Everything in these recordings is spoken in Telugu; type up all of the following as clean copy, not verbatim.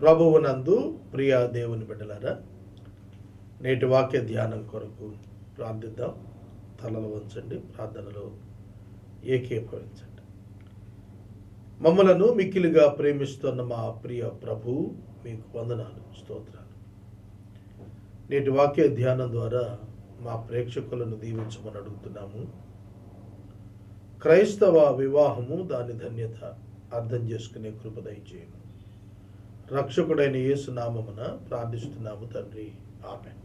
ప్రభువునందు ప్రియ దేవుని బిడ్డలారా, నేటి వాక్య ధ్యానం కొరకు ప్రార్థిద్దాం. తలలు వంచండి, ప్రార్థనలో ఏకీభవించండి. మమ్మలను మిక్కిలిగా ప్రేమిస్తున్న మా ప్రియ ప్రభువు మీకు వందనాలు, స్తోత్రాలు. నేటి వాక్య ధ్యానం ద్వారా మా ప్రేక్షకులను దీవించమని అడుగుతున్నాము. క్రైస్తవ వివాహము, దాని ధన్యత అర్థం చేసుకునే కృప దయచేయము. రక్షకుడైన యేసు నామమున ప్రార్థిస్తున్నాము తండ్రి, ఆమేన్.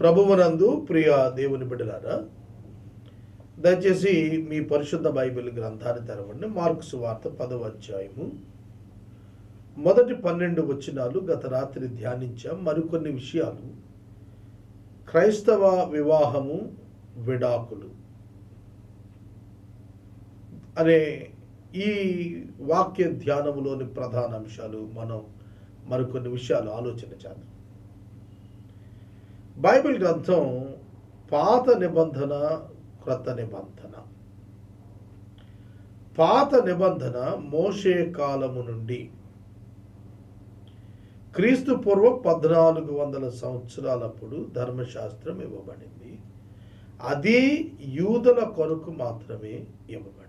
ప్రభువునందు ప్రియ దేవుని బిడ్డలారా, దయచేసి మీ పరిశుద్ధ బైబిల్ గ్రంథాన్ని తెరవండి. మార్కు సువార్త 10వ అధ్యాయము మొదటి 12 వచనాలు గత రాత్రి ధ్యానించాం. మరికొన్ని విషయాలు క్రైస్తవ వివాహము, విడాకులు అనే ఈ వాక్య ధ్యానములోని ప్రధాన అంశాలు మనం మరికొన్ని విషయాలు ఆలోచన చేద్దాం. బైబిల్ గ్రంథం పాత నిబంధన, క్రొత్త నిబంధన. పాత నిబంధన మోషే కాలము నుండి క్రీస్తు పూర్వం 1400 సంవత్సరాలప్పుడు ధర్మశాస్త్రం ఇవ్వబడింది. అది యూదుల కొరకు మాత్రమే ఇవ్వబడింది.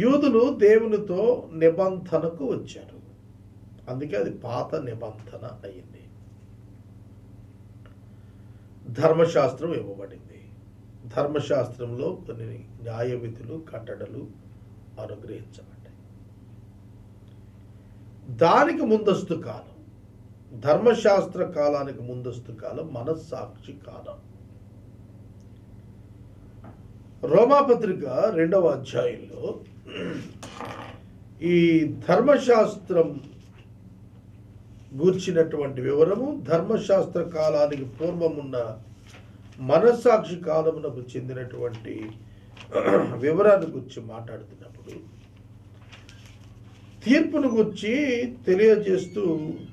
యూదులు దేవునితో నిబంధనకు వచ్చారు, అందుకే అది పాత నిబంధన అయింది. ధర్మశాస్త్రం ఇవ్వబడింది. ధర్మశాస్త్రంలో కొన్ని న్యాయ విధులు, కట్టడలు అనుగ్రహించబడ్డాయి. దానికి ముందస్తు కాలం, ధర్మశాస్త్ర కాలానికి ముందస్తు కాలం మనస్సాక్షి కాలం. రోమాపత్రిక 2వ అధ్యాయంలో ఈ ధర్మశాస్త్రం గూర్చినటువంటి వివరము, ధర్మశాస్త్ర కాలానికి పూర్వమున్న మనస్సాక్షి కాలమునకు చెందినటువంటి వివరాన్ని గురించి మాట్లాడుతున్నప్పుడు తీర్పును గురించి తెలియజేస్తూ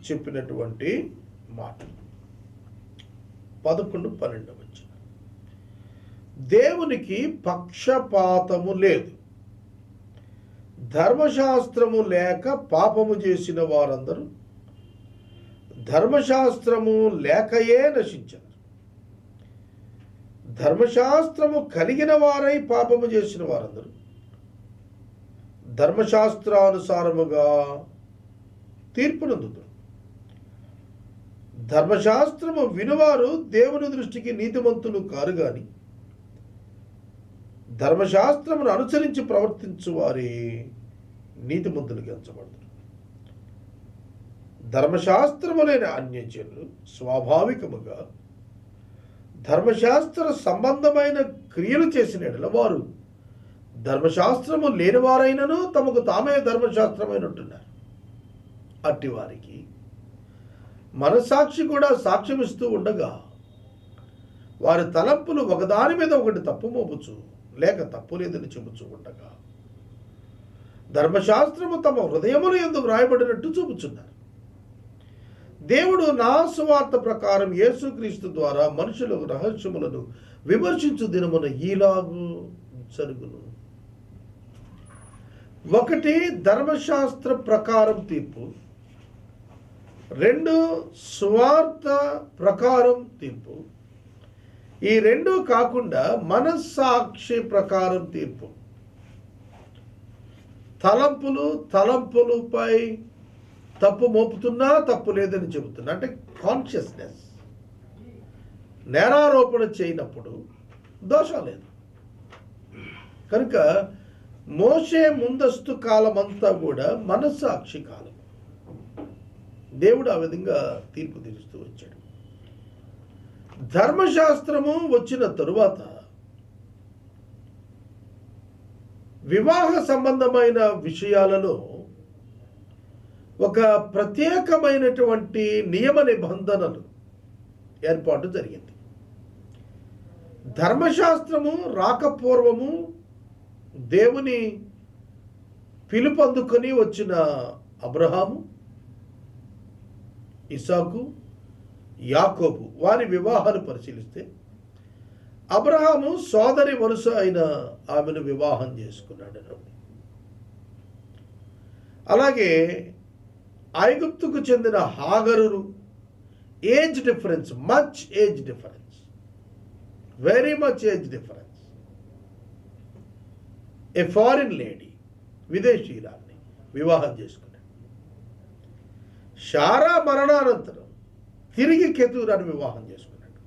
చెప్పినటువంటి మాట 11-12 వచ్చిన. దేవునికి పక్షపాతము లేదు. ధర్మశాస్త్రము లేక పాపము చేసిన వారందరూ ధర్మశాస్త్రము లేకయే నశించారు. ధర్మశాస్త్రము కలిగిన వారై పాపము చేసిన వారందరూ ధర్మశాస్త్రానుసారముగా తీర్పునందుతారు. ధర్మశాస్త్రము వినువారు దేవుని దృష్టికి నీతిమంతులు కారు గాని ధర్మశాస్త్రమును అనుసరించి ప్రవర్తించు వారి నీతిమంతులుగా ఎంచబడతారు. ధర్మశాస్త్రము లేని అన్యజనులు స్వాభావికముగా ధర్మశాస్త్ర సంబంధమైన క్రియలు చేసిన ఎడల వారు ధర్మశాస్త్రము లేని వారైనను తమకు తామే ధర్మశాస్త్రమైనట్టున్నారు. అట్టి వారికి మనస్సాక్షి కూడా సాక్ష్యమిస్తూ ఉండగా వారి తలంపులు ఒకదాని మీద ఒకటి తప్పు మోపుచు లేక తప్పు లేదని చెబుచూ ఉండగా ధర్మశాస్త్రము తమ హృదయముల యందు వ్రాయబడినట్టు చూపుచున్నారు. దేవుడు నా సువార్త ప్రకారం యేసుక్రీస్తు ద్వారా మనుషుల రహస్యములను విమర్శించు దినమున ఈలాగు జరుగును. 1 ధర్మశాస్త్ర ప్రకారం తీర్పు, 2 సువార్త ప్రకారం తీర్పు. ఈ 2 కాకుండా మనస్సాక్షి ప్రకారం తీర్పు. తలంపులపై తప్పు మోపుతున్నా తప్పు లేదని చెబుతున్నా, అంటే కాన్షియస్నెస్, నేరారోపణ చేయనప్పుడు దోషం లేదు. కనుక మోషే ముందస్తు కాలం అంతా కూడా మనస్సాక్షి కాలం. దేవుడు ఆ విధంగా తీర్పు తీరుస్తూ వచ్చాడు. ధర్మశాస్త్రము వచ్చిన తరువాత వివాహ సంబంధమైన విషయాలలో ఒక ప్రత్యేకమైనటువంటి నియమ నిబంధనలు ఏర్పాటు జరిగింది. ధర్మశాస్త్రము రాకపూర్వము దేవుని పిలుపందుకొని వచ్చిన అబ్రహాము, ఇసాకు, యాకోబు వారి వివాహాలు పరిశీలిస్తే అబ్రహాము సోదరి వరుస అయిన ఆమెను వివాహం చేసుకున్నాడు. అలాగే ఐగుప్తుకు చెందిన Hagar, age difference, much age difference, very much age difference. A foreign lady, విదేశీయురాల్ని వివాహం చేసుకున్నాడు. శారా మరణానంతరం తిరిగి కెతూరాన్ని వివాహం చేసుకున్నాడు.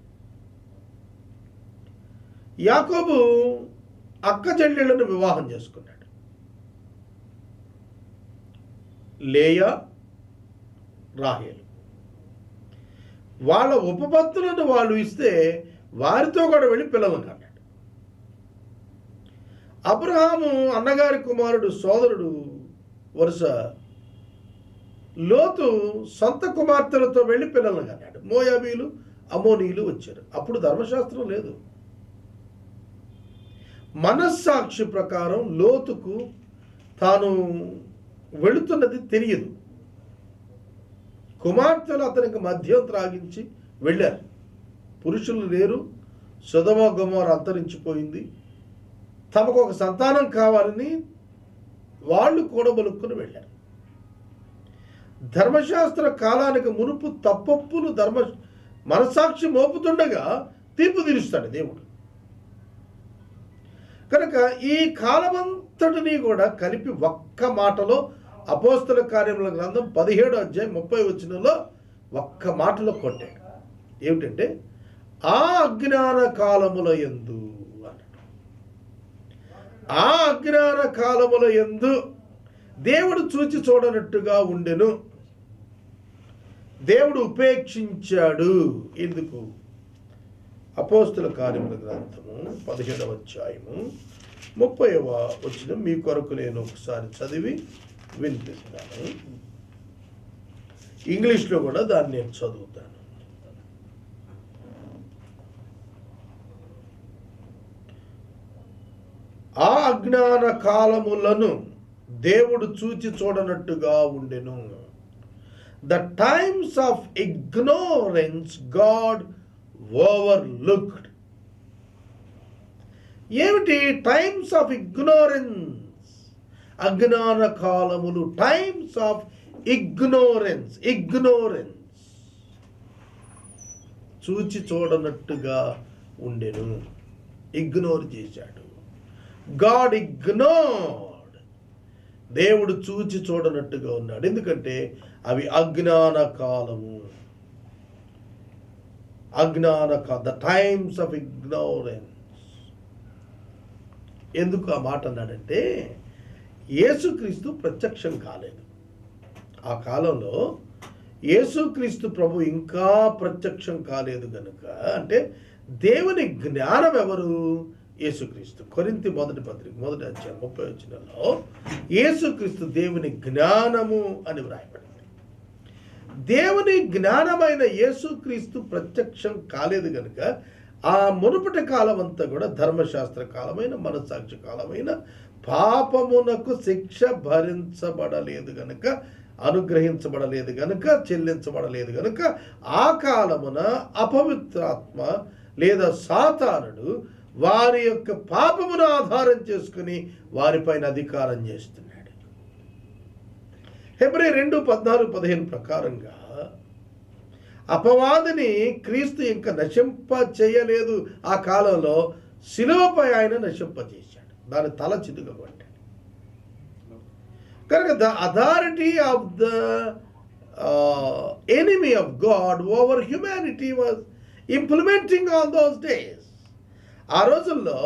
యాకోబు అక్క చెల్లెళ్లను వివాహం చేసుకున్నాడు. లేయా, రాహేలు వాళ్ళ ఉపపత్తులను వాళ్ళు ఇస్తే వారితో కూడా వెళ్ళి పిల్లలను కన్నాడు. అబ్రహాము అన్నగారి కుమారుడు, సోదరుడు వరుస లోతు సొంత కుమార్తెలతో వెళ్ళి పిల్లలను కన్నాడు. మోయాబీలు, అమోనీయులు వచ్చారు. అప్పుడు ధర్మశాస్త్రం లేదు. మనస్సాక్షి ప్రకారం లోతుకు తాను వెళుతున్నది తెలియదు. కుమార్తెలు అతనికి మద్యం త్రాగించి వెళ్ళారు. పురుషులు లేరు. సొదొమ గొమొర్రా అంతరించిపోయింది. తమకు ఒక సంతానం కావాలని వాళ్ళు కూడబలుక్కుని వెళ్ళారు. ధర్మశాస్త్ర కాలానికి మునుపు తప్పొప్పులు మనసాక్షి మోపుతుండగా తీర్పు తీరుస్తాడు దేవుడు. కనుక ఈ కాలమంతటినీ కూడా కలిపి ఒక్క మాటలో అపోస్తల కార్యముల గ్రంథం 17వ అధ్యాయం 30వ వచనంలో ఒక్క మాటలో కొట్టాడు. ఏమిటంటే, ఆ అజ్ఞాన కాలముల యందు అన్నాడు. ఆ అజ్ఞాన కాలముల యందు దేవుడు చూచి చూడనట్టుగా ఉండెను. దేవుడు ఉపేక్షించాడు. ఎందుకు? అపోస్తల కార్యముల గ్రంథము 17వ అధ్యాయము 30వ వచనం మీ కొరకు నేను ఒకసారి చదివి వినిపిస్తాను. ఇంగ్లీష్లో కూడా దాన్ని నేను చదువుతాను. ఆ అజ్ఞాన కాలములను దేవుడు చూచి చూడనట్టుగా ఉండెను. The times of ignorance God overlooked. ఏమిటి టైమ్స్ ఆఫ్ ఇగ్నోరెన్స్? అజ్ఞాన కాలములు, టైమ్స్ ఆఫ్ ఇగ్నోరెన్స్. చూచి చూడనట్టుగా ఉండెను. ఇగ్నోర్ చేశాడు. God ignored. దేవుడు చూచి చూడనట్టుగా ఉన్నాడు. ఎందుకంటే అవి అజ్ఞాన కాలము. The times of ignorance. ఎందుకు ఆ మాట అన్నాడంటే, యేసుక్రీస్తు ప్రత్యక్షం కాలేదు. ఆ కాలంలో యేసుక్రీస్తు ప్రభు ఇంకా ప్రత్యక్షం కాలేదు కనుక, అంటే దేవుని జ్ఞానం ఎవరు? యేసుక్రీస్తు. కొరింథీ మొదటి పత్రిక 1వ అధ్యాయం 30వ వచనంలో యేసుక్రీస్తు దేవుని జ్ఞానము అని వ్రాయబడింది. దేవుని జ్ఞానమైన యేసుక్రీస్తు ప్రత్యక్షం కాలేదు కనుక ఆ మునుపటి కాలం అంతా కూడా ధర్మశాస్త్ర కాలమైన, మనస్సాక్షి కాలమైన, పాపమునకు శిక్ష భరించబడలేదు గనుక, అనుగ్రహించబడలేదు గనుక, చెల్లించబడలేదు గనుక ఆ కాలమున అపవిత్రాత్మ లేదా సాతానుడు వారి యొక్క పాపమును ఆధారం చేసుకుని వారిపైన అధికారం చేస్తున్నాడు. హెబ్రీ 2:14-15 ప్రకారంగా అపవాదిని క్రీస్తు ఇంకా నశింప చేయలేదు. ఆ కాలంలో శిలువపై ఆయన నశింపజేశాడు. దాని తల చితుకబట్టాడు. కనుక the authority of the enemy of God over humanity was implementing on those days. ఆ రోజుల్లో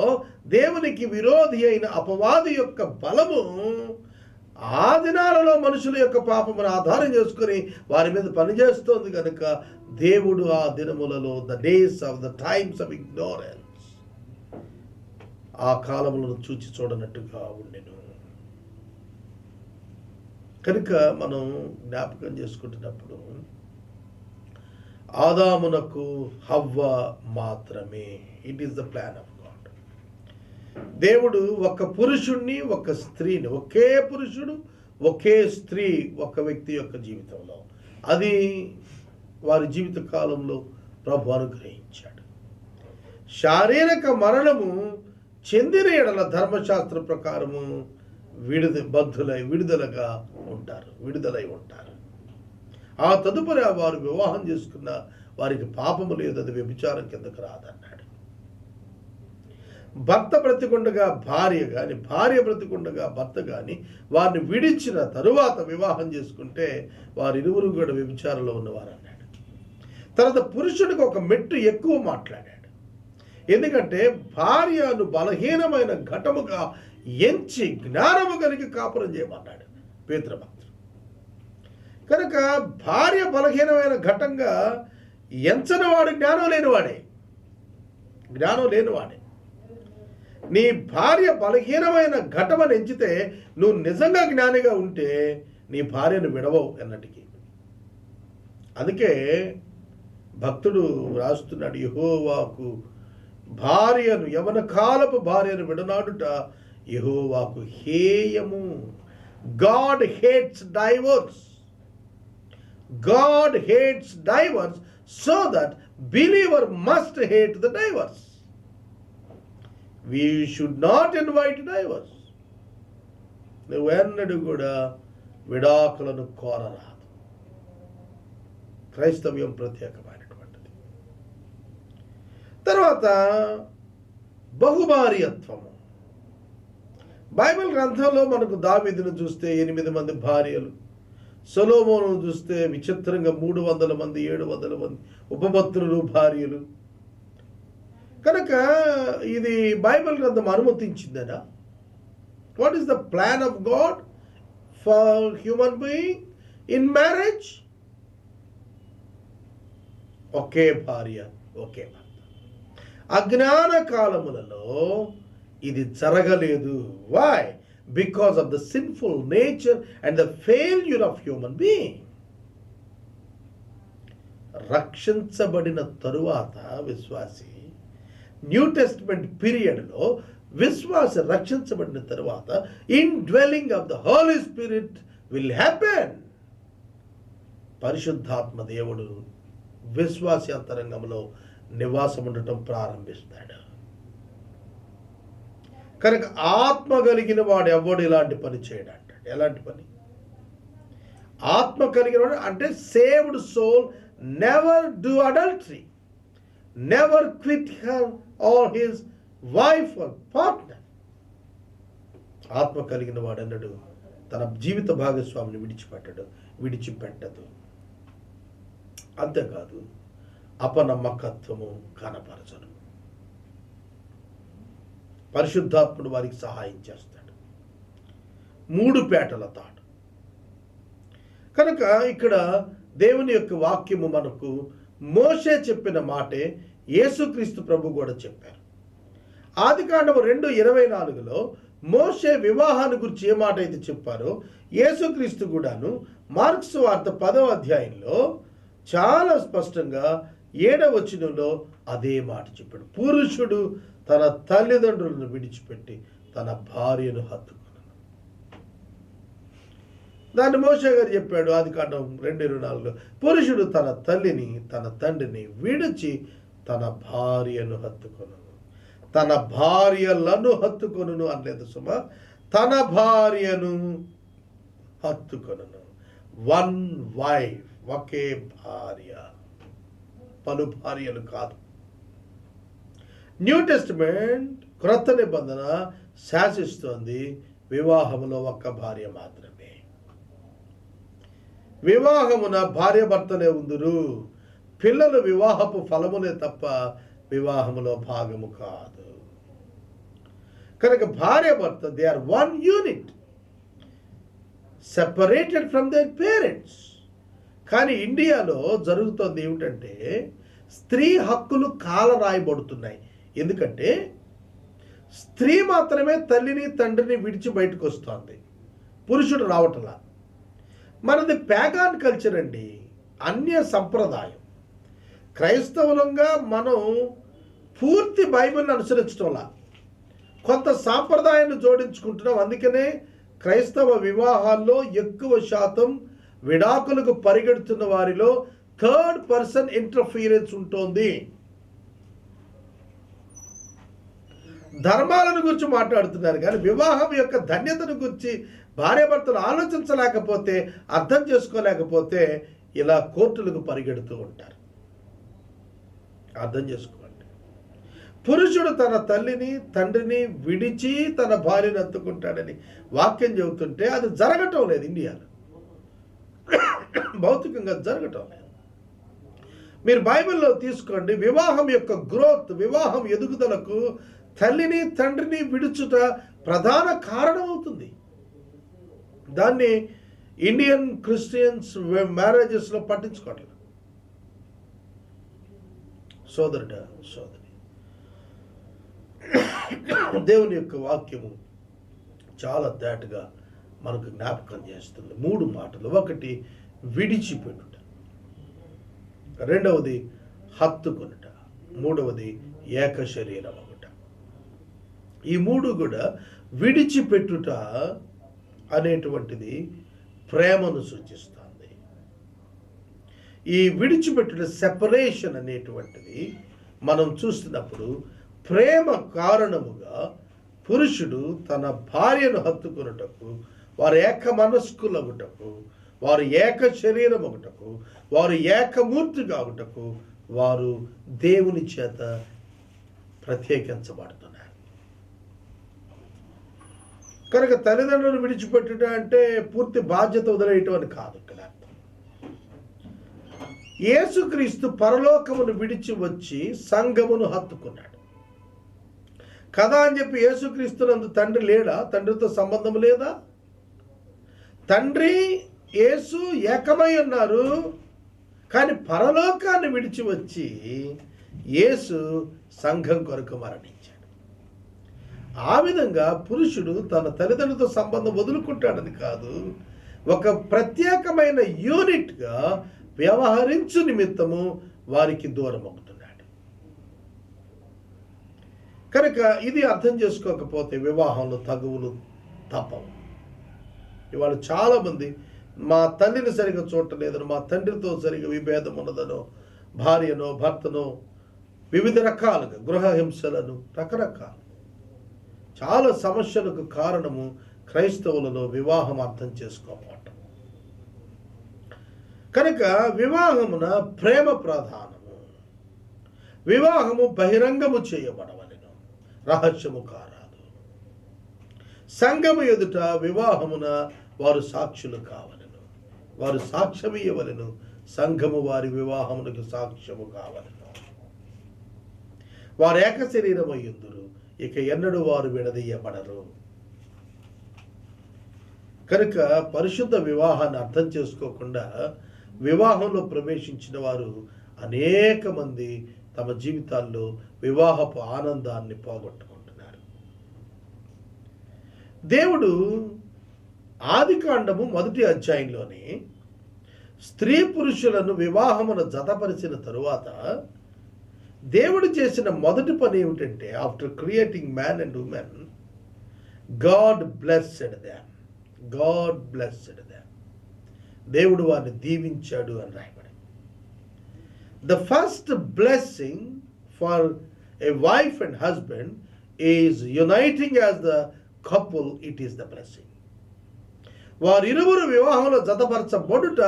దేవునికి విరోధి అయిన అపవాది యొక్క బలము ఆ దినాలలో మనుషుల యొక్క పాపమును ఆధారం చేసుకుని వారి మీద పనిచేస్తోంది కనుక దేవుడు ఆ దినములలో, the days of the times of ignorance, ఆ కాలములను చూచి చూడనట్టుగా ఉండెను. కనుక మనం జ్ఞాపకం చేసుకుంటున్నప్పుడు ఆదామునకు హవ్వ మాత్రమే. It is the plan of God. దేవుడు ఒక పురుషుణ్ణి, ఒక స్త్రీని, ఒకే పురుషుడు, ఒకే స్త్రీ ఒక వ్యక్తి యొక్క జీవితంలో, అది వారి జీవిత కాలంలో ప్రభు అనుగ్రహించాడు. శారీరక మరణము చెందిన ఎడల ధర్మశాస్త్ర ప్రకారము విడుదలై ఉంటారు. ఆ తదుపరి వారు వివాహం చేసుకున్న వారికి పాపము లేదు, అది వ్యభిచారం కిందకు రాదన్నాడు. భర్త బ్రతికుండగా భార్య కానీ, భార్య బ్రతికుండగా భర్త కానీ వారిని విడిచిన తరువాత వివాహం చేసుకుంటే వారిరువురు కూడా వ్యభిచారంలో ఉన్నవారు అన్నాడు. తర్వాత పురుషుడికి ఒక మెట్టు ఎక్కువ మాట్లాడాడు. ఎందుకంటే భార్యను బలహీనమైన ఘటముగా ఎంచి జ్ఞానము కలిగి కాపురం చేయమన్నాడు పేతురు. కనుక భార్య బలహీనమైన ఘటంగా ఎంచని వాడు జ్ఞానం లేనివాడే. నీ భార్య బలహీనమైన ఘటమని ఎంచితే నువ్వు నిజంగా జ్ఞానిగా ఉంటే నీ భార్యను విడవవు ఎన్నటికీ. అందుకే భక్తుడు రాస్తున్నాడు, యెహోవాకు భార్యను, యవన కాలపు భార్యను విడనాడుట యెహోవాకు హేయము. God hates divorce. God hates divorce so that believer must hate the divorce. We should not invite divorce. నువ్వెన్నడూ కూడా విడాకులను కోరరాదు. క్రైస్తవ్యం ప్రత్యేకమైనటువంటిది. తర్వాత బహుభార్యత్వము. బైబిల్ గ్రంథంలో మనకు దావీదును చూస్తే 8 మంది భార్యలు, సొలొమోను చూస్తే విచిత్రంగా 300 మంది 700 మంది ఉపపత్నులు భార్యలు. కనుక ఇది బైబిల్ గ్రంథం అనుమతించిందనా? What is the plan of God for human being in marriage? ఒకే భార్య ఒకే భర్త. అజ్ఞాన కాలములలో ఇది జరగలేదు. Why? Because of the sinful nature and the failure of human being. రక్షించబడిన తరువాత విశ్వాసి, న్యూ టెస్ట్మెంట్ పీరియడ్లో విశ్వాసి రక్షించబడిన తరువాత indwelling of the Holy Spirit will happen. పరిశుద్ధాత్మ దేవుడు విశ్వాసి అంతరంగంలో నివాసం ఉండటం ప్రారంభిస్తాడు. కనుక ఆత్మ కలిగిన వాడు ఎవడు ఇలాంటి పని చేయడు అంటాడు. ఎలాంటి పని? ఆత్మ కలిగిన వాడు అంటే saved soul never do adultery, never quit her or his wife or partner. ఆత్మ కలిగిన వాడు అన్నాడు తన జీవిత భాగస్వామిని విడిచిపెట్టదు. అంతేకాదు అపనమ్మకత్వము కనపరచను. పరిశుద్ధాత్ముడు వారికి సహాయం చేస్తాడు. 3 పేటల తాడు. కనుక ఇక్కడ దేవుని యొక్క వాక్యము మనకు మోషే చెప్పిన మాటే యేసుక్రీస్తు ప్రభు కూడా చెప్పారు. ఆదికాండము 2:24లో మోషే వివాహాన్ని గురించి ఏ మాట అయితే చెప్పారో యేసుక్రీస్తు కూడాను మార్క్స్ వార్త 10వ అధ్యాయంలో చాలా స్పష్టంగా 7వ వచనంలో అదే మాట చెప్పాడు. పురుషుడు తన తల్లిదండ్రులను విడిచిపెట్టి తన భార్యను హత్తుకున్నాను. దాన్ని మోషే గారు చెప్పాడు ఆదికాండం 2:24లో, పురుషుడు తన తల్లిని తన తండ్రిని విడిచి తన భార్యను హత్తుకొనును. తన భార్యలను హత్తుకొనును అనలేదు సుమా, తన భార్యను హత్తుకొనును. 1 వైఫ్, ఒకే భార్య, పలు భార్యలు కాదు. న్యూ టెస్టిమెంట్ క్రొత్త నిబంధన శాసిస్తోంది వివాహములో ఒక్క భార్య మాత్రమే. వివాహమున భార్య భర్తలే ఉందురు, పిల్లలు వివాహపు ఫలములే తప్ప వివాహములో భాగము కాదు. కనుక భార్య భర్త they are 1 unit, separated from their parents. కానీ ఇండియాలో జరుగుతోంది ఏమిటంటే స్త్రీ హక్కులు కాలరాయబడుతున్నాయి. ఎందుకంటే స్త్రీ మాత్రమే తల్లిని తండ్రిని విడిచి బయటకు వస్తుంది, పురుషుడు రావటంలా. మనది ప్యాగాన్ కల్చర్ అండి, అన్య సంప్రదాయం. క్రైస్తవులంగా మనం పూర్తి బైబిల్ని అనుసరించడంలా కొంత సాంప్రదాయాన్ని జోడించుకుంటున్నాం. అందుకనే క్రైస్తవ వివాహాల్లో ఎక్కువ శాతం విడాకులకు పరిగెడుతున్న వారిలో 3rd పర్సన్ ఇంటర్ఫీరెన్స్ ఉంటుంది. ధర్మాలను గురించి మాట్లాడుతున్నారు, కానీ వివాహం యొక్క ధన్యతను గురించి భార్యాభర్తలు ఆలోచించలేకపోతే, అర్థం చేసుకోలేకపోతే ఇలా కోర్టులకు పరిగెడుతూ ఉంటారు. అర్థం చేసుకోండి. పురుషుడు తన తల్లిని తండ్రిని విడిచి తన భార్యను ఎత్తుకుంటాడని వాక్యం చెబుతుంటే అది జరగటం లేదు ఇండియాలో. భౌతికంగా జరగటం లేదు. మీరు బైబిల్లో తీసుకోండి, వివాహం యొక్క గ్రోత్, వివాహం ఎదుగుదలకు తల్లిని తండ్రిని విడుచుట ప్రధాన కారణం అవుతుంది. దాన్ని ఇండియన్ క్రిస్టియన్స్ మ్యారేజెస్లో పట్టించుకోవట్లేదు. సోదరుడా, సోదరి, దేవుని యొక్క వాక్యము చాలా తేటగా మనకు జ్ఞాపకం చేస్తుంది. 3 మాటలు. ఒకటి విడిచిపెట్టుట, రెండవది హత్తుకొనుట, మూడవది ఏక శరీరం ఒకట. ఈ 3 కూడా విడిచిపెట్టుట అనేటువంటిది ప్రేమను సూచిస్తుంది. ఈ విడిచిపెట్టుట, సెపరేషన్ అనేటువంటిది మనం చూస్తున్నప్పుడు ప్రేమ కారణముగా పురుషుడు తన భార్యను హత్తుకొనుటకు, వారు ఏక మనస్కులగుటకు, వారు ఏక శరీరం ఒకటకు, వారు ఏకమూర్తిగా ఒకటకు వారు దేవుని చేత ప్రత్యేకించబడుతున్నారు. కనుక తల్లిదండ్రులను విడిచిపెట్టుట అంటే పూర్తి బాధ్యత వదిలేయటం అని కాదు ఇక్కడ. యేసుక్రీస్తు పరలోకమును విడిచి వచ్చి సంఘమును హత్తుకున్నాడు కదా అని చెప్పి యేసుక్రీస్తునందు తండ్రి లేడా? తండ్రితో సంబంధం లేదా? తండ్రి యేసు ఏకమై ఉన్నారు, కానీ పరలోకాన్ని విడిచి వచ్చి యేసు సంఘం కొరకు మరణించాడు. ఆ విధంగా పురుషుడు తన తల్లిదండ్రులతో సంబంధం వదులుకుంటాడని కాదు, ఒక ప్రత్యేకమైన యూనిట్గా వ్యవహరించు నిమిత్తము వారికి దూరం అవుతున్నాడు. కనుక ఇది అర్థం చేసుకోకపోతే వివాహంలో తగువులు తప్పవు. ఇవాళ చాలామంది మా తల్లిని సరిగా చూడలేదనో, మా తండ్రితో సరిగా విభేదం ఉన్నదనో, భార్యనో భర్తనో వివిధ రకాలుగా గృహహింసలను, రకరకాలు చాలా సమస్యలకు కారణము క్రైస్తవులలో వివాహం అర్థం చేసుకోవటం. కనుక వివాహమున ప్రేమ ప్రధానము. వివాహము బహిరంగము చేయబడవలెను, రహస్యము కారాదు. సంఘము ఎదుట వివాహమున వారు సాక్షులు కావలెను, వారు సాక్ష్యం ఇవ్వవలెను. సంఘము వారి వివాహమునకు సాక్ష్యము కావలెను. వారు ఏక శరీరమయ్యుందురు, ఇక ఎన్నడూ వారు విడదీయబడరు. కనుక పరిశుద్ధ వివాహాన్ని అర్థం చేసుకోకుండా వివాహంలో ప్రవేశించిన వారు అనేక మంది తమ జీవితాల్లో వివాహపు ఆనందాన్ని పోగొట్టుకుంటున్నారు. దేవుడు ఆదికాండము 1వ అధ్యాయంలోని స్త్రీ పురుషులను వివాహమును జతపరిచిన తరువాత దేవుడు చేసిన మొదటి పని ఏమిటంటే, after creating man and woman, God blessed them. God blessed them. దేవుడు వారిని దీవించాడు అని రాయబడి. The first blessing for a wife and husband is uniting as the couple. It is the blessing. వారిరువురు వివాహంలో జతపరచబడుట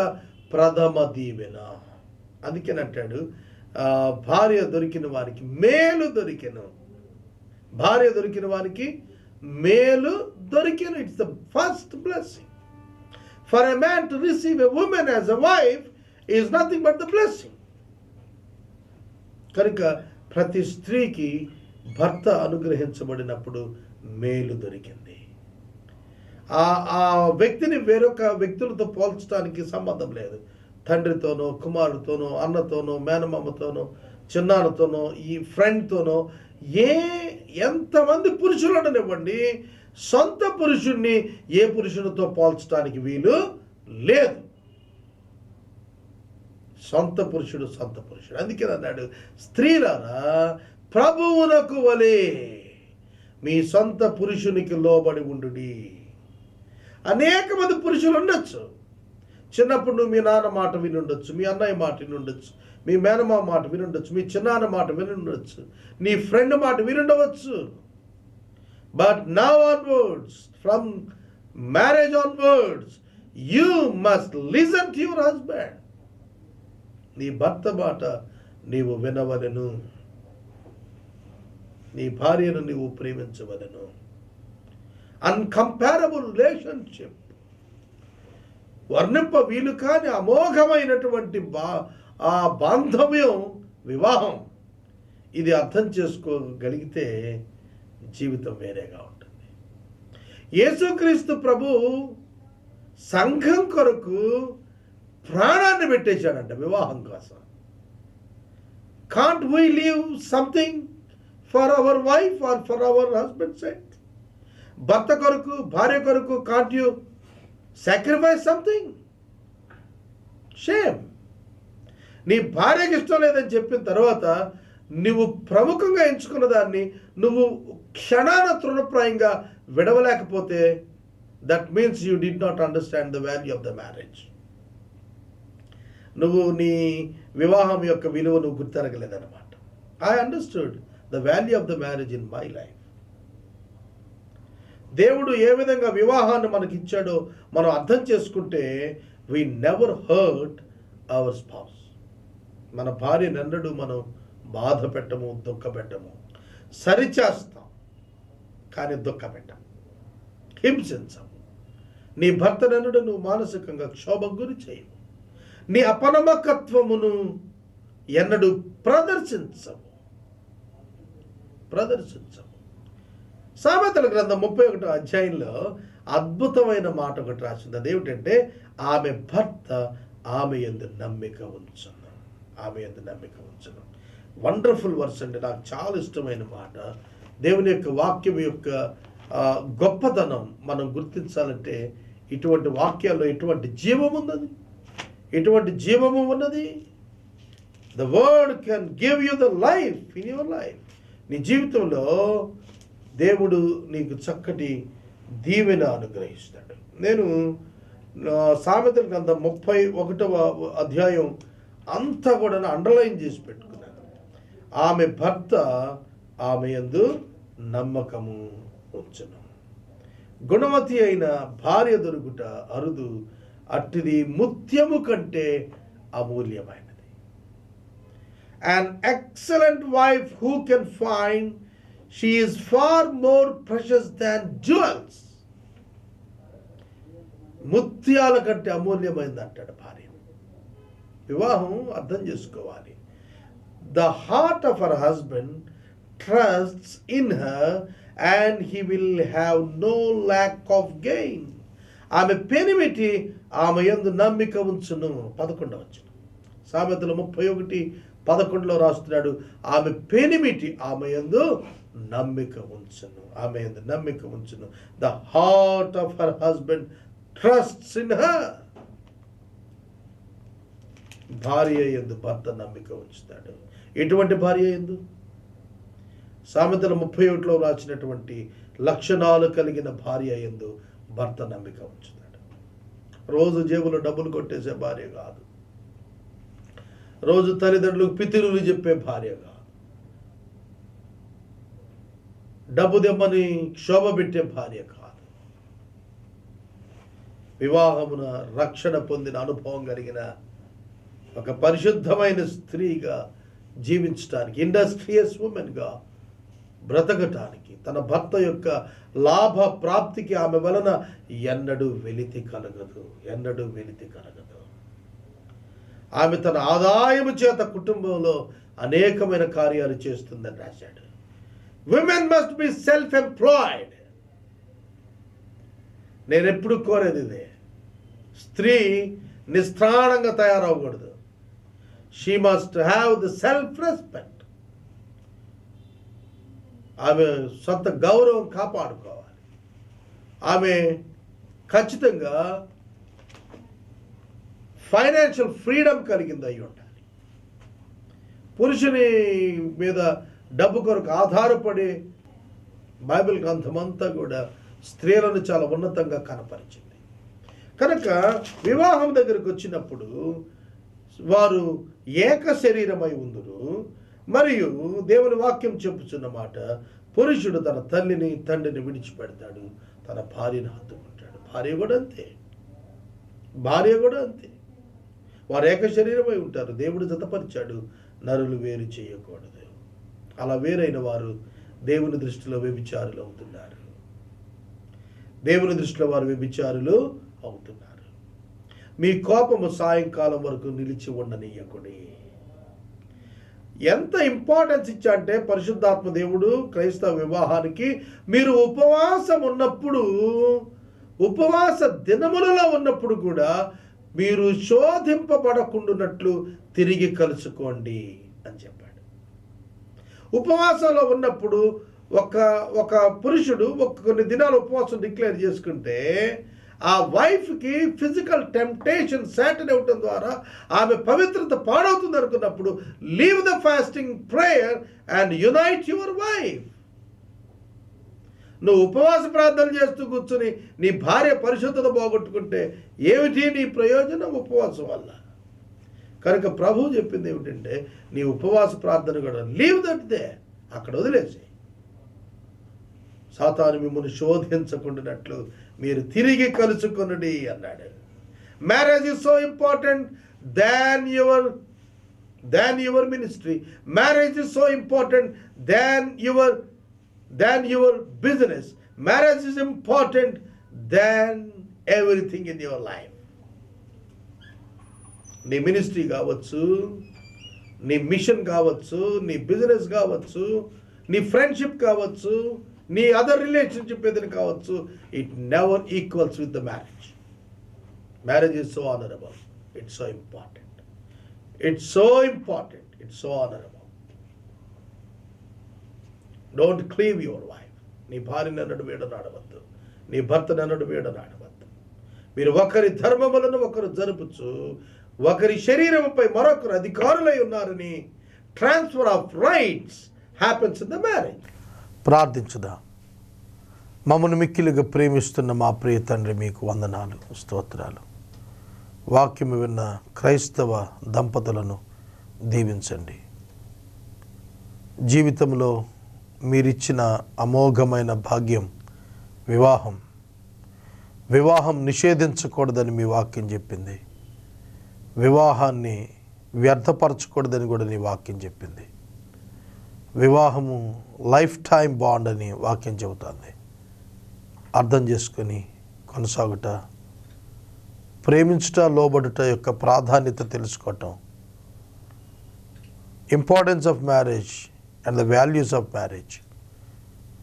ప్రథమ దీవెన. అందుకేనంటాడు, భార్య దొరికిన వారికి మేలు దొరికెను, భార్య దొరికిన వారికి మేలు దొరికెను. It's the first blessing. For a man to receive a woman as a wife is nothing but the blessing. కనుక ప్రతి స్త్రీకి భర్త అనుగ్రహించబడినప్పుడు మేలు దొరికింది. ఆ వ్యక్తిని వేరొక వ్యక్తులతో పోల్చడానికి సంబంధం లేదు. తండ్రితోనో, కుమారుడితోనో, అన్నతోనో, మేనమామతోనో, చిన్నాన్నతోనో, ఈ ఫ్రెండ్తోనో, ఎంతమంది పురుషులు ఉండనివ్వండి, సొంత పురుషుణ్ణి ఏ పురుషునితో పోల్చడానికి వీలు లేదు. సొంత పురుషుడు సొంత పురుషుడు. అందుకే అన్నాడు, స్త్రీలారా ప్రభువునకు వలె మీ సొంత పురుషునికి లోబడి ఉండుడి. అనేక మంది పురుషులు ఉండొచ్చు. చిన్నప్పుడు నువ్వు మీ నాన్న మాట విని ఉండొచ్చు, మీ అన్నయ్య మాట విని ఉండొచ్చు, మీ మేనమామ మాట విని ఉండొచ్చు, మీ చిన్నాన్న మాట విని ఉండొచ్చు, నీ ఫ్రెండ్ మాట విని ఉండవచ్చు. But now onwards, from marriage onwards, you must listen to your husband. నీ భర్త మాట నీవు వినవలెను, నీ భార్యను నీవు ప్రేమించవలెను. అన్కంపారబుల్ రిలేషన్షిప్, వర్ణింప వీలు కాని అమోఘమైనటువంటి ఆ బాంధవ్యం వివాహం. ఇది అర్థం చేసుకోగలిగితే జీవితం వేరేగా ఉంటుంది. యేసుక్రీస్తు ప్రభు సంఘం కొరకు ప్రాణాన్ని పెట్టేశాడంట వివాహం కోసం. Can't we leave something for hour wife or for hour husband set? భర్త కొరకు, భార్య కొరకు can't you sacrifice something? Shame. నీ భార్యకి ఇష్టం లేదని చెప్పిన తర్వాత నువ్వు ప్రముఖంగా ఎంచుకున్న దాన్ని నువ్వు క్షణాన తృణప్రాయంగా విడవలేకపోతే that means you did not understand the value of the marriage. నువ్వు నీ వివాహం యొక్క విలువ నువ్వు గుర్తెరగలేదన్నమాట. I understood the value of the marriage in my life. దేవుడు ఏ విధంగా వివాహాన్ని మనకి ఇచ్చాడో మనం అర్థం చేసుకుంటే we never hurt our spouse. మన భార్యను ఎన్నడూ మనం బాధ పెట్టము, దుఃఖ పెట్టము. సరిచేస్తాం కానీ దుఃఖ పెట్టము, హింసించము. నీ భర్తనెన్నడూ నువ్వు మానసికంగా క్షోభకు గురి చేయవు. నీ అపనమ్మకత్వమును ఎన్నడూ ప్రదర్శించవు. సామెతల గ్రంథం 31వ అధ్యాయంలో అద్భుతమైన మాట ఒకటి రాసింది. అదేమిటంటే ఆమె భర్త ఆమె యందు నమ్మిక ఉంచును. ఆమె యందు నమ్మిక ఉంచును. వండర్ఫుల్ వర్స్ అండి. నాకు చాలా ఇష్టమైన మాట. దేవుని యొక్క వాక్యం యొక్క గొప్పతనం మనం గుర్తించాలంటే ఇటువంటి వాక్యాల్లో ఎటువంటి జీవం ఉన్నది, ఎటువంటి జీవము ఉన్నది. The word can give you the life in your life. నీ జీవితంలో దేవుడు నీకు చక్కటి దీవెన అనుగ్రహిస్తాడు. నేను సామెతల గ్రంథం 31వ అధ్యాయం అంతా కూడా అండర్లైన్ చేసి పెట్టుకున్నాను. ఆమె భర్త ఆమె యందు నమ్మకము ఉంచును. గుణవతి అయిన భార్య దొరుకుట అరుదు, అట్టిది ముత్యము కంటే అమూల్యమైనది. An excellent wife who can find, she is far more precious than jewels. ముత్యాల కంటే అమూల్యమైంది అంటాడు భార్య. వివాహం అర్థం చేసుకోవాలి. The heart of her husband trusts in her and he will have no lack of gain. ఆమె పెనిమిటి ఆమె యందు నమ్మిక ఉంచును. 11వ వచనం సామెతలు 31:11 రాస్తున్నాడు. ఆమె పెనిమిటి ఆమె యందు నమ్మిక ఉంచును. ఆమె యందు నమ్మిక ఉంచును. The heart of her husband trusts in her. భార్య యందు భర్త నమ్మిక ఉంచుతాడు. ఎటువంటి భార్య యందు? సామెతల 31లో రాసినటువంటి లక్షణాలు కలిగిన భార్య యందు భర్త నమ్మిక ఉంచుతాడు. రోజు జేబులో డబ్బులు కొట్టేసే భార్య కాదు. రోజు తల్లిదండ్రులకు పితిరులు చెప్పే భార్య కాదు. డబ్బు దెమ్మని క్షోభ పెట్టే భార్య కాదు. వివాహమున రక్షణ పొందిన అనుభవం కలిగిన ఒక పరిశుద్ధమైన స్త్రీగా జీవించడానికి, ఇండస్ట్రియస్ ఉమెన్గా బ్రతకటానికి, తన భర్త యొక్క లాభ ప్రాప్తికి ఆమె వలన ఎన్నడూ వెలితి కలగదు. ఆమె తన ఆదాయము చేత కుటుంబంలో అనేకమైన కార్యాలు చేస్తుందని రాశాడు. Women must be self employed. నేను ఎప్పుడు కోరేది ఇదే. స్త్రీ నిస్త్రాణంగా తయారవకూడదు. She must have the self respect. ఆమె సొంత గౌరవం కాపాడుకోవాలి. ఆమె ఖచ్చితంగా ఫైనాన్షియల్ ఫ్రీడమ్ కలిగింది అయి ఉండాలి. పురుషుని మీద డబ్బు కొరకు ఆధారపడి బైబిల్ గ్రంథమంతా కూడా స్త్రీలను చాలా ఉన్నతంగా కనపరిచింది. కనుక వివాహం దగ్గరకు వచ్చినప్పుడు వారు ఏక శరీరమై ఉందురు. మరియు దేవుని వాక్యం చెప్పుచున్న మాట, పురుషుడు తన తల్లిని తండ్రిని విడిచిపెడతాడు, తన భార్యను హత్తుకుంటాడు. భార్య కూడా అంతే. వారు ఏక శరీరమై ఉంటారు. దేవుడు జతపరిచాడు, నరులు వేరు చేయకూడదు. అలా వేరైన వారు దేవుని దృష్టిలో వ్యభిచారులు అవుతున్నారు. మీ కోపము సాయంకాలం వరకు నిలిచి ఉండనీయకుడి. ఎంత ఇంపార్టెన్స్ ఇచ్చా పరిశుద్ధాత్మ దేవుడు క్రైస్తవ వివాహానికి, మీరు ఉపవాసం ఉన్నప్పుడు, ఉపవాస దినములలో ఉన్నప్పుడు కూడా మీరు శోధింపబడకుండానట్లు తిరిగి కలుసుకోండి అని చెప్పాడు. ఉపవాసంలో ఉన్నప్పుడు ఒక పురుషుడు కొన్ని దినాలు ఉపవాసం డిక్లేర్ చేసుకుంటే ఆ వైఫ్కి ఫిజికల్ టెంప్టేషన్ సాటిన్ అవ్వటం ద్వారా ఆమె పవిత్రత పాడవుతుంది అనుకున్నప్పుడు, leave the fasting prayer and unite your wife. నువ్వు ఉపవాస ప్రార్థన చేస్తూ కూర్చుని నీ భార్య పరిశుద్ధత పోగొట్టుకుంటే ఏమిటి నీ ప్రయోజనం ఉపవాసం వల్ల? కనుక ప్రభువు చెప్పింది ఏమిటంటే, నీ ఉపవాస ప్రార్థన కూడా లీవ్ దట్ దే, అక్కడ వదిలేసి, సాతాను మిమ్మల్ని శోధించకుండానట్లు మీరు తిరిగి కలుసుకొనుడి అన్నాడు. Marriage is so important than your ministry. Marriage is so important than your business. Marriage is important than everything in your life. నీ మినిస్ట్రీ కావచ్చు, నీ మిషన్ కావచ్చు, నీ బిజినెస్ కావచ్చు, నీ ఫ్రెండ్షిప్ కావచ్చు, నీ అదర్ రిలేషన్షిప్ ఏదైనా కావచ్చు, it never equals with the marriage. Marriage is so honourable, it's so important, it's so honourable. Don't cleave your wife. నీ భార్యను అన్నడు వీడనాడవద్దు, నీ భర్తను అన్నడు వీడనాడవద్దు. మీరు ఒకరి ధర్మములను ఒకరు జరుపుచు ఒకరి శరీరముపై మరొకరు అధికారులై ఉన్నారని transfer of rights happens in the marriage. ప్రార్థించుదా. మమ్మల్ని మిక్కిలిగా ప్రేమిస్తున్న మా ప్రియ తండ్రి, మీకు వందనాలు, స్తోత్రాలు. వాక్యము విన్న క్రైస్తవ దంపతులను దీవించండి. జీవితంలో మీరిచ్చిన అమోఘమైన భాగ్యం వివాహం నిషేధించకూడదని మీ వాక్యం చెప్పింది. వివాహాన్ని వ్యర్థపరచకూడదని కూడా నీ వాక్యం చెప్పింది. వివాహము లైఫ్ టైం బాండ్ అని వాక్యం చెబుతుంది. అర్థం చేసుకొని కొనసాగుట, ప్రేమించుట, లోబడుట యొక్క ప్రాధాన్యత తెలుసుకోవటం, importance of marriage and the values of marriage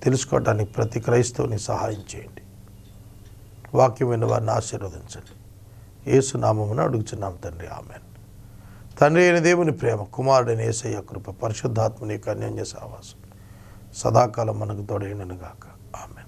తెలుసుకోవటానికి ప్రతి క్రైస్తవుని సహాయం చేయండి. వాక్యమైన వారిని ఆశీర్వదించండి. యేసు నామమున అడుగుచున్నాం తండ్రి, ఆమేన్. తండ్రి అయిన దేవుని ప్రేమ, కుమారుడైన యేసయ్య కృప, పరిశుద్ధాత్మని యొక్క అన్యోన్య సహవాసం సదాకాలం మనకు తోడైనను గాక. ఆమేన్.